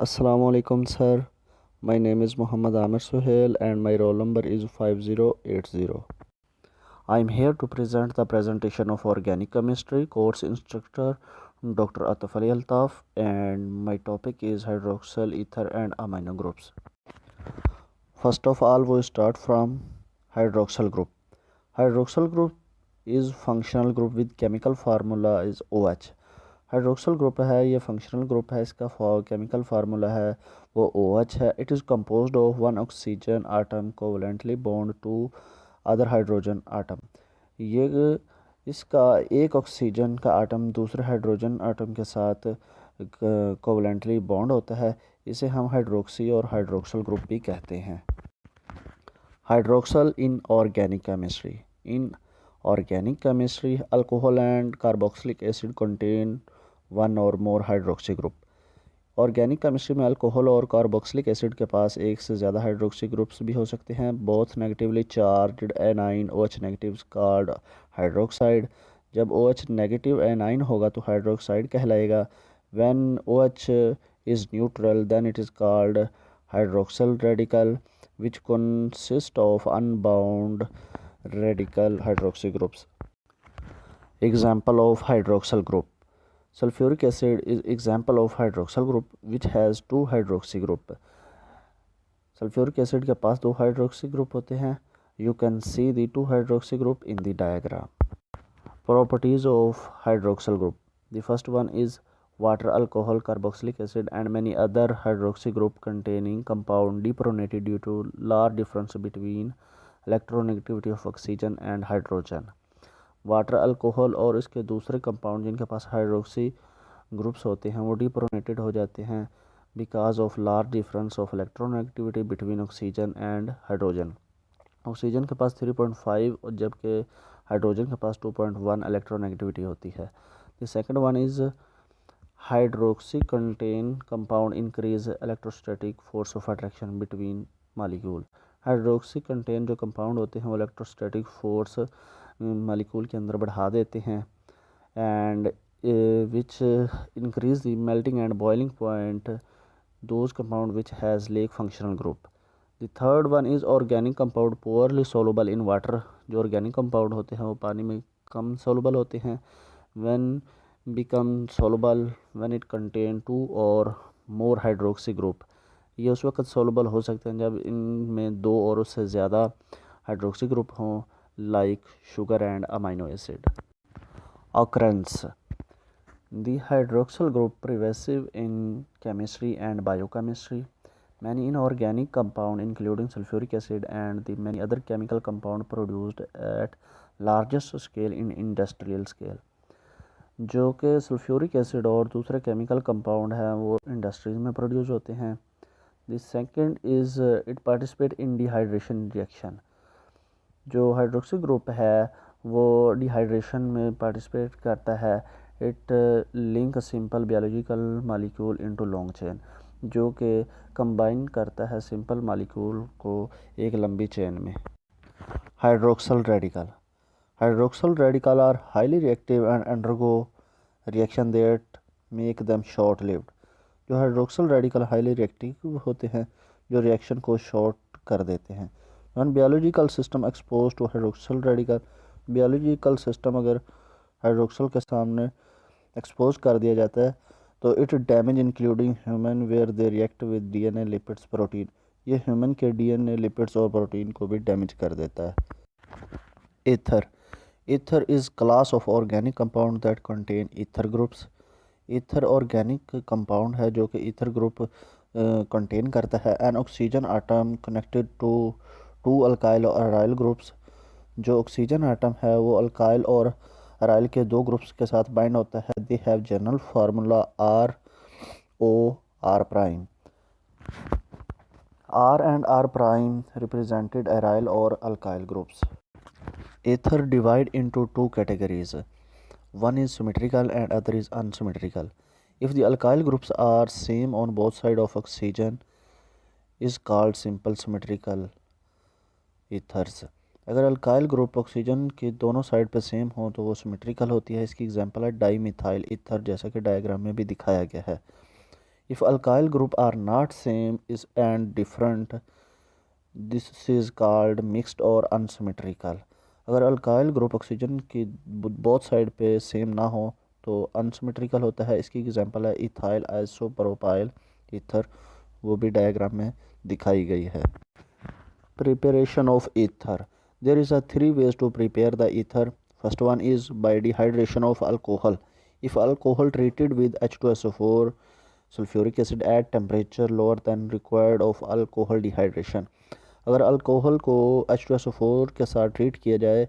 Assalamu alaikum sir. My name is Muhammad Amir Suhail and my roll number is 5080. I am here to present the presentation of organic chemistry course instructor Dr. Ataf Ali Altaf, and my topic is hydroxyl ether and amino groups. First of all, we start from hydroxyl group. Hydroxyl group is functional group with chemical formula is OH. Hydroxyl group है, ये functional group है, इसका chemical formula है वो OH है. It is composed of one oxygen atom covalently bond to other hydrogen atom. ये इसका एक ऑक्सीजन का आटम दूसरे हाइड्रोजन आटम के साथ कोवलेंटली बॉन्ड होता है. इसे हम हाइड्रोक्सी और हाइड्रोक्सल ग्रुप भी कहते हैं. Hydroxyl in organic chemistry. In organic chemistry, alcohol and carboxylic acid contain one और मोर हाइड्रोक्सी ग्रुप. ऑर्गेनिक केमिस्ट्री में अल्कोहल और कार्बोक्सिलिक एसिड के पास एक से ज़्यादा हाइड्रोक्सी ग्रुप्स भी हो सकते हैं. Both negatively charged anion OH negative called hydroxide. जब OH नेगेटिव एनाइन होगा तो हाइड्रोक्साइड कहलाएगा. When OH is neutral then it is called hydroxyl radical which consist of unbound radical hydroxy groups. Example of hydroxyl group. Sulfuric acid is example of hydroxyl group which has two hydroxy group. Sulfuric acid के पास दो hydroxy group होते हैं. You can see the two hydroxy group in the diagram. Properties of hydroxyl group. The first one is water, alcohol, carboxylic acid and many other hydroxy group containing compound deprotonated due to large difference between electronegativity of oxygen and hydrogen. Water, alcohol और इसके दूसरे compound जिनके पास hydroxy groups होते हैं वो डिप्रोनेटेड हो जाते हैं because of large difference of electronegativity between oxygen and hydrogen. Oxygen के पास 3.5 जबकि हाइड्रोजन के पास 2.1 इलेक्ट्रोनेगेटिविटी होती है. The second one is hydroxy contain compound increase electrostatic force of attraction between molecule. Hydroxy contain जो कंपाउंड होते हैं वो इलेक्ट्रोस्टैटिक फोर्स मालिक्यूल के अंदर बढ़ा देते हैं and which increase the melting and boiling point those compound which has lake functional group. The third one is organic compound poorly soluble in water. जो ऑर्गेनिक कंपाउंड होते हैं वो पानी में कम सोलुबल होते हैं. When become soluble when it contain two और मोर hydroxy group. ये उस वक्त सोलुबल हो सकते हैं जब इनमें दो और उससे ज़्यादा हाइड्रोक्सी ग्रुप हों like sugar and amino acid. Occurrence. The hydroxyl group pervasive in chemistry and biochemistry. Many inorganic compound including sulphuric acid and the many other chemical compound produced at largest scale in industrial scale. जो कि sulphuric acid और दूसरे chemical compound हैं वो industries में produce होते हैं. The second is it participate in dehydration reaction. जो हाइड्रोक्सी ग्रुप है वो डिहाइड्रेशन में पार्टिसिपेट करता है. It link simple biological molecule into long chain. जो कि कंबाइन करता है सिंपल मालिक्यूल को एक लंबी चेन में. Hydroxyl radical. Hydroxyl radical are highly reactive and undergo reaction that make them short lived. जो हाइड्रोक्सल रेडिकल हाईली रिएक्टिव होते हैं जो रिएक्शन को शॉर्ट कर देते हैं. One biological system expose to hydroxyl radical. Biological system अगर हाइड्रोक्सल के सामने एक्सपोज कर दिया जाता है तो it damage including human where they react with DNA lipids protein. ये ह्यूमन के DNA लिपिड्स और प्रोटीन को भी डैमेज कर देता है. Ether. Ether is class of organic compound that contain ether groups. Ether organic compound है जो कि ईथर ग्रुप कंटेन करता है. An oxygen atom connected to two alkyl और अराइल ग्रुप्स. जो ऑक्सीजन आटम है वो अल्काइल और अराइल के दो ग्रुप्स के साथ बाइंड होता है. They have general formula ROR prime. R and R prime represented aryl or alkyl groups. Ether divide into two categories. One is symmetrical and other is unsymmetrical. If the alkyl groups are same on both sides of oxygen is called simple symmetrical ethers. अगर alkyl group oxygen के दोनों side पे same हो तो वो symmetrical होती है. इसकी एग्जांपल है डाई मिथाइल ईथर, जैसा कि डायग्राम में भी दिखाया गया है. If alkyl group are not same is and different, this is called mixed or unsymmetrical. अगर अल्काइल ग्रुप ऑक्सीजन की बोथ साइड पे सेम ना हो तो अनसिमेट्रिकल होता है। इसकी एग्जांपल है इथाइल आइसोप्रोपाइल ईथर, वो भी डायग्राम में दिखाई गई है। Preparation of ether. There is a three ways to prepare the ether. First one is by dehydration of alcohol. If alcohol treated with H2SO4 sulfuric acid at temperature lower than required of alcohol dehydration. अगर alcohol को H2SO4 के साथ treat किया जाए,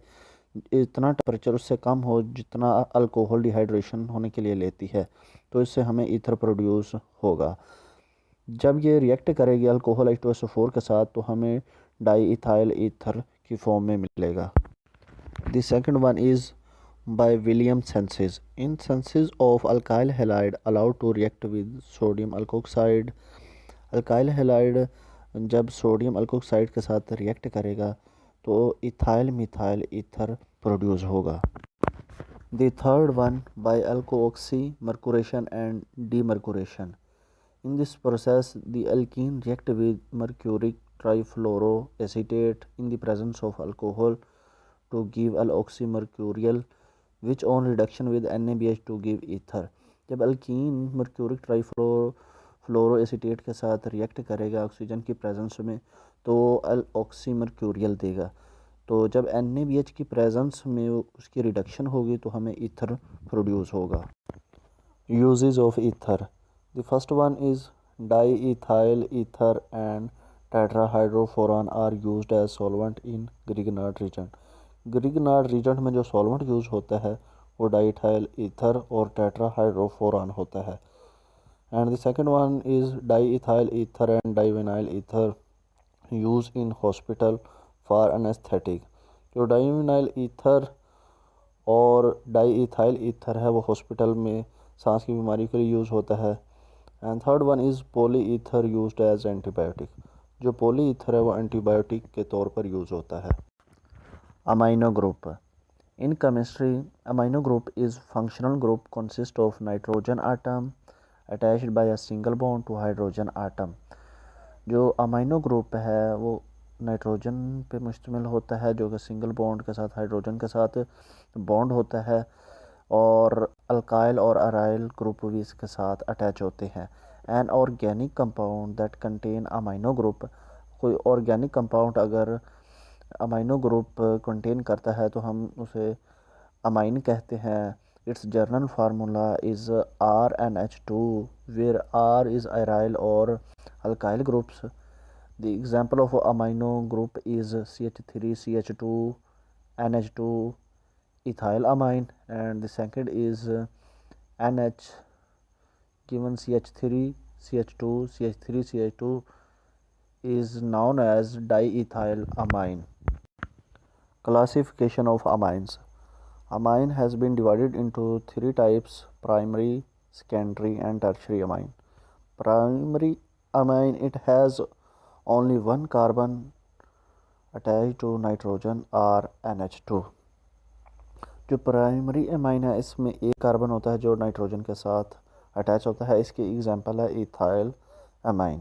इतना temperature उससे कम हो जितना अल्कोहल डिहाइड्रेशन होने के लिए लेती है, तो इससे हमें ईथर प्रोड्यूस होगा। जब ये रिएक्ट करेगी अल्कोहल H2SO4 के साथ तो हमें डाई इथाइल ईथर की फॉर्म में मिलेगा। The second one is by Williamson synthesis. In synthesis of alkyl halide allowed to react with sodium alkoxide. Alkyl halide जब सोडियम अल्कोक्साइड के साथ रिएक्ट करेगा तो इथाइल मिथाइल ईथर प्रोड्यूस होगा। The third one by alkoxy mercuration and demercuration. In this process, the alkene react with mercuric trifluoroacetate in the presence of alcohol to give alkoxymercurial, which on reduction with NaBH to give ether. जब alkyne mercuric ट्राइफ्लोरोएसीटेट के साथ react करेगा oxygen की presence में तो अलऑक्सीमर्क्यूरियल देगा। तो जब NaBH की प्रेजेंस में उसकी रिडक्शन होगी तो हमें ईथर प्रोड्यूस होगा। Uses of ether. The first one is diethyl ether and tetrahydrofuran are used as solvent in Grignard reagent. Grignard reagent में जो solvent यूज होता है वो डाइथाइल ईथर और टेट्राहाइड्रोफोरान होता है। And the second one is diethyl ether and divinyl ether used in hospital for anesthetic. जो divinyl ether और डाइथाइल ईथर है वो हॉस्पिटल में सांस की बीमारी के लिए यूज़ होता है। And third one is poly ether used as antibiotic. जो पॉली ईथर है वो एंटीबायोटिक के तौर पर यूज़ होता है। Amino group. In chemistry amino group is functional group consist of nitrogen atom attached by a single bond to hydrogen atom. जो amino group है वो नाइट्रोजन पे मुश्तमिल होता है जो कि सिंगल बॉन्ड के साथ हाइड्रोजन के साथ बॉन्ड होता है, और अल्काइल और अराइल ग्रुप भी इसके साथ अटैच होते हैं। An organic compound that contain amino group. कोई ऑर्गेनिक कंपाउंड अगर अमाइनो ग्रुप कंटेन करता है तो हम उसे अमाइन कहते हैं। It's general formula is RnH2 where R is aryl और alkyl groups. The example of amino group is CH3CH2 NH2 ethyl amine, and the second is NH given CH3 CH2 CH3 CH2 is known as diethyl amine. Classification of amines. Amine has been divided into three types: primary, secondary and tertiary amine. Primary amine, it has only one carbon attached to nitrogen or NH2. जो primary amine है इसमें एक carbon होता है जो nitrogen के साथ attach होता है। इसकी एग्जांपल है ethyl amine.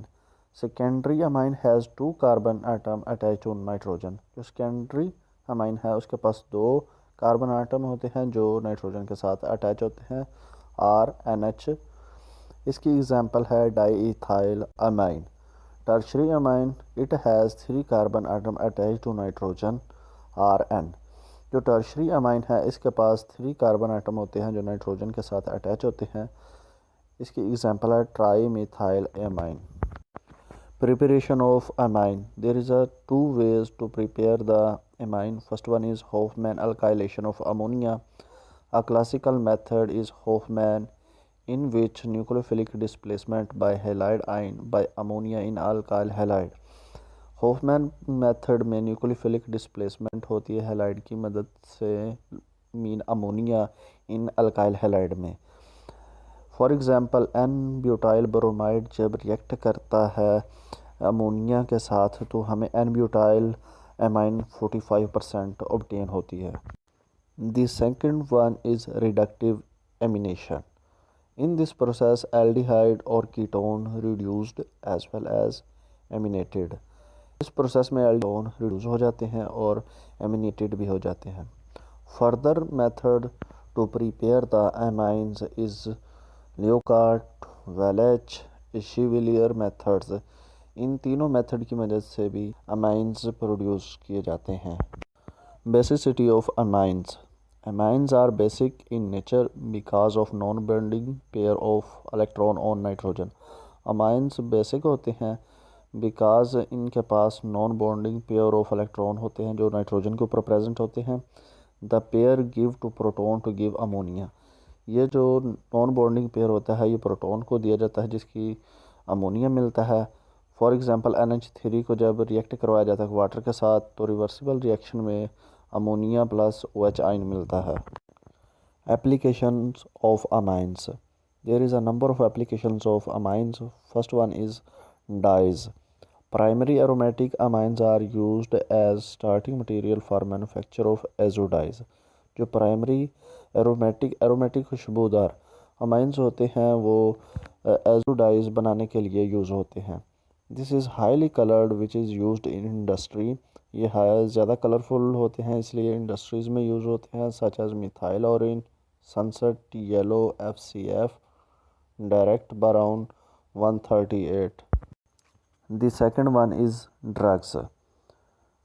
Secondary amine has two carbon atom attach to nitrogen. जो सेकेंडरी अमाइन है उसके पास दो कार्बन एटम होते हैं जो नाइट्रोजन के साथ अटैच होते हैं, RNH। इसकी एग्जांपल है diethyl amine. Tertiary amine, it has three carbon atom attach to nitrogen, RN। जो टर्शरी अमाइन है इसके पास थ्री कार्बन आइटम होते हैं जो नाइट्रोजन के साथ अटैच होते हैं। इसकी एग्जांपल है tri methyl amine. Preparation of amine. There is a two ways to prepare the amine. First one is Hofmann alkylation of ammonia. A classical method is Hofmann in which nucleophilic displacement by halide ion by ammonia in alkyl halide। Hofmann method में nucleophilic displacement होती है halide की मदद से mean ammonia in alkyl halide में। For example n butyl bromide जब react करता है अमोनिया के साथ तो हमें एन ब्यूटाइल एमाइन 45% ऑब्टेन होती है। The second one is reductive ammunition. In this process, aldehyde or ketone reduced as well as aminated. इस प्रोसेस में एल्डोन रिड्यूस हो जाते हैं और एमिनेटेड भी हो जाते हैं। Further method to prepare the amines is Leuckart, Wallach, Eschweiler methods. इन तीनों मेथड की मदद से भी अमाइंस प्रोड्यूस किए जाते हैं। Basicity of amines. Amines are basic in nature because of non-bonding pair of electron on nitrogen. Amines basic होते हैं because इनके पास non-bonding pair of electron होते हैं जो नाइट्रोजन के ऊपर प्रेजेंट होते हैं। The pair give to proton to give ammonia. ये जो non-bonding pair होता है ये प्रोटॉन को दिया जाता है जिसकी अमोनिया मिलता है। फॉर एग्जांपल NH3 को जब रिएक्ट करवाया जाता है वाटर के साथ तो रिवर्सिबल रिएक्शन में अमोनिया प्लस OH आयन मिलता है। Applications of amines. There is a number of applications of amines. First one is dyes. Primary aromatic amines are used as starting material for manufacture of azo-dyes. जो primary aromatic खुशबूदार amines होते हैं वो एजोडाइज बनाने के लिए यूज़ होते हैं। This is highly coloured which is used in industry. ये ज़्यादा कलरफुल होते हैं इसलिए इंडस्ट्रीज़ में यूज़ होते हैं such as methyl orange, sunset yellow, FCF, direct brown 138। The second one is drugs.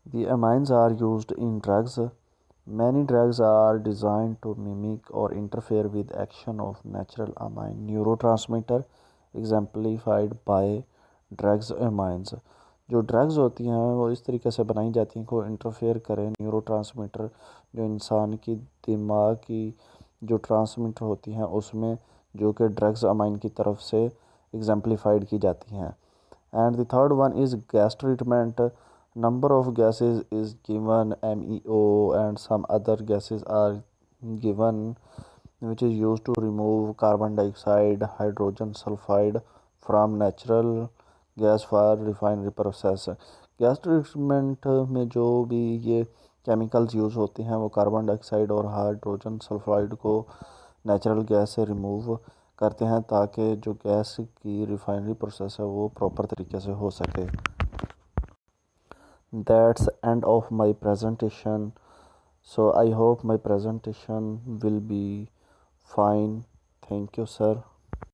The amines are used in drugs. Many drugs are designed to mimic or interfere with action of natural amine neurotransmitter, exemplified by drugs amines. जो drugs होती हैं वो इस तरीके से बनाई जाती हैं को इंटरफेयर करें न्यूरोट्रांसमीटर जो इंसान की दिमाग की जो ट्रांसमीटर होती हैं उसमें जो कि ड्रग्स अमाइन की तरफ से एग्जाम्पलीफाइड की जाती हैं। And the third one is gas treatment. Number of gases is given MEO and some other gases are given which is used to remove carbon dioxide, hydrogen sulfide from natural gas for refinery process. Gas treatment में जो भी ये chemicals use होते हैं वो carbon dioxide और hydrogen sulphide को natural gas से रिमूव करते हैं ताकि जो गैस की रिफाइनरी प्रोसेस है वो प्रॉपर तरीके से हो सके। That's end of my presentation. So I hope my presentation will be fine. Thank you sir.